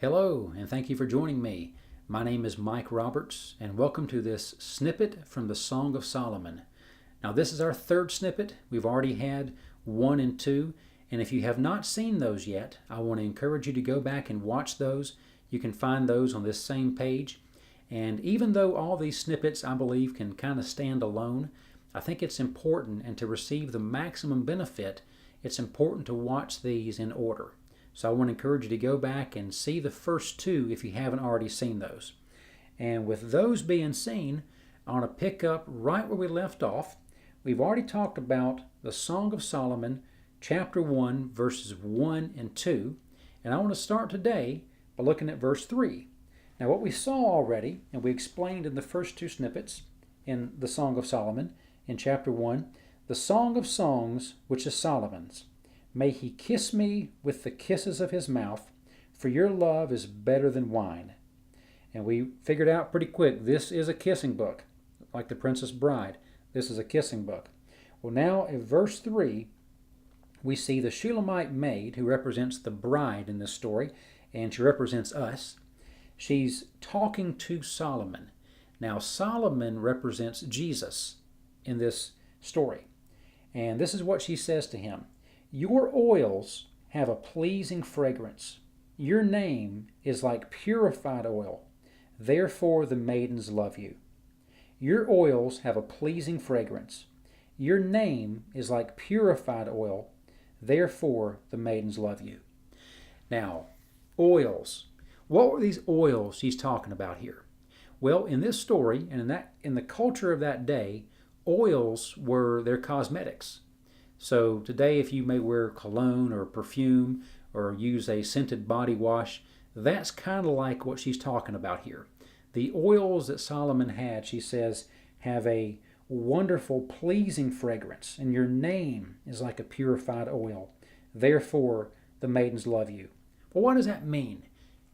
Hello, and thank you for joining me. My name is Mike Roberts, and welcome to this snippet from the Song of Solomon. Now, this is our third snippet. We've already had 1 and 2, and if you have not seen those yet, I want to encourage you to go back and watch those. You can find those on this same page. And even though all these snippets, I believe, can kind of stand alone, I think it's important, and to receive the maximum benefit, it's important to watch these in order. So I want to encourage you to go back and see the first 2 if you haven't already seen those. And with those being seen, I want to pick up right where we left off. We've already talked about the Song of Solomon, chapter 1, verses 1 and 2. And I want to start today by looking at verse 3. Now, what we saw already, and we explained in the first 2 snippets in the Song of Solomon, in chapter 1, the Song of Songs, which is Solomon's. May he kiss me with the kisses of his mouth, for your love is better than wine. And we figured out pretty quick, this is a kissing book. Like the Princess Bride, this is a kissing book. Well, now in verse 3, we see the Shulamite maid, who represents the bride in this story, and she represents us. She's talking to Solomon. Now, Solomon represents Jesus in this story. And this is what she says to him. Your oils have a pleasing fragrance. Your name is like purified oil. Therefore the maidens love you. Your oils have a pleasing fragrance. Your name is like purified oil. Therefore the maidens love you. Now, oils. What were these oils she's talking about here? Well, in this story and in the culture of that day, oils were their cosmetics. So today, if you may wear cologne or perfume or use a scented body wash, that's kind of like what she's talking about here. The oils that Solomon had, she says, have a wonderful, pleasing fragrance, and your name is like a purified oil. Therefore, the maidens love you. Well, what does that mean?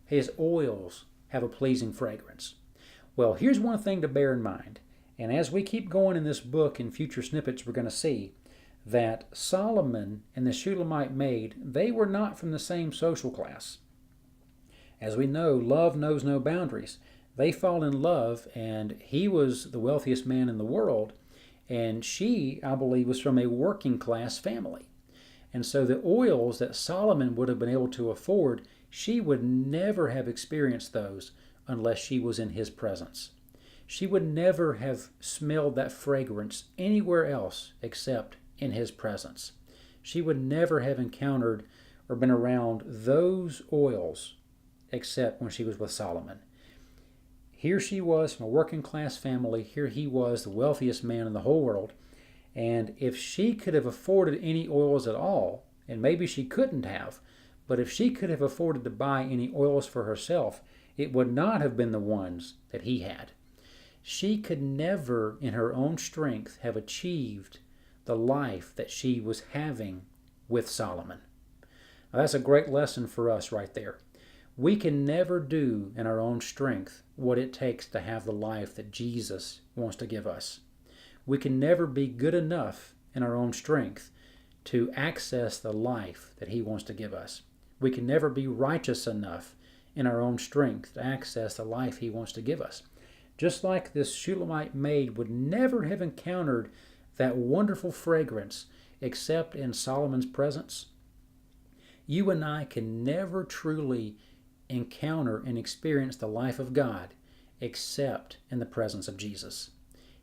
His oils have a pleasing fragrance. Well, here's one thing to bear in mind. And as we keep going in this book, in future snippets, we're going to see that Solomon and the Shulamite maid, they were not from the same social class. As we know, love knows no boundaries. They fall in love, and he was the wealthiest man in the world, and she, I believe, was from a working class family. And so the oils that Solomon would have been able to afford, she would never have experienced those unless she was in his presence. She would never have smelled that fragrance anywhere else except in his presence. She would never have encountered or been around those oils except when she was with Solomon. Here she was from a working class family. Here he was, the wealthiest man in the whole world. And if she could have afforded any oils at all, and maybe she couldn't have, but if she could have afforded to buy any oils for herself, it would not have been the ones that he had. She could never, in her own strength, have achieved the life that she was having with Solomon. Now, that's a great lesson for us right there. We can never do in our own strength what it takes to have the life that Jesus wants to give us. We can never be good enough in our own strength to access the life that he wants to give us. We can never be righteous enough in our own strength to access the life he wants to give us. Just like this Shulamite maid would never have encountered that wonderful fragrance except in Solomon's presence, you and I can never truly encounter and experience the life of God except in the presence of Jesus.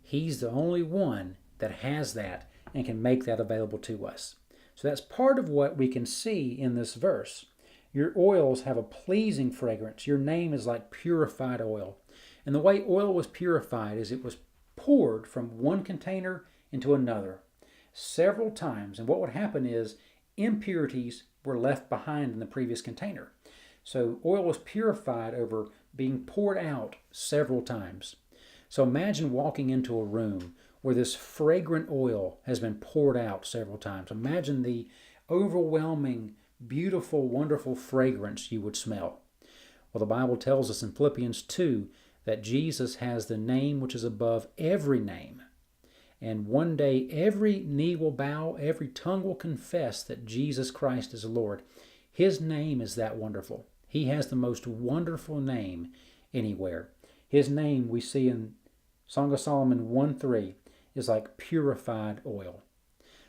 He's the only one that has that and can make that available to us. So that's part of what we can see in this verse. Your oils have a pleasing fragrance. Your name is like purified oil. And the way oil was purified is it was poured from one container into another several times. And what would happen is impurities were left behind in the previous container. So oil was purified over being poured out several times. So imagine walking into a room where this fragrant oil has been poured out several times. Imagine the overwhelming, beautiful, wonderful fragrance you would smell. Well, the Bible tells us in Philippians 2 that Jesus has the name which is above every name. And one day every knee will bow, every tongue will confess that Jesus Christ is Lord. His name is that wonderful. He has the most wonderful name anywhere. His name we see in Song of Solomon 1:3 is like purified oil.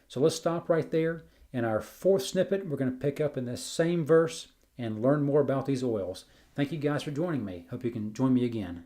So let's stop right there. In our fourth snippet, we're going to pick up in this same verse and learn more about these oils. Thank you guys for joining me. Hope you can join me again.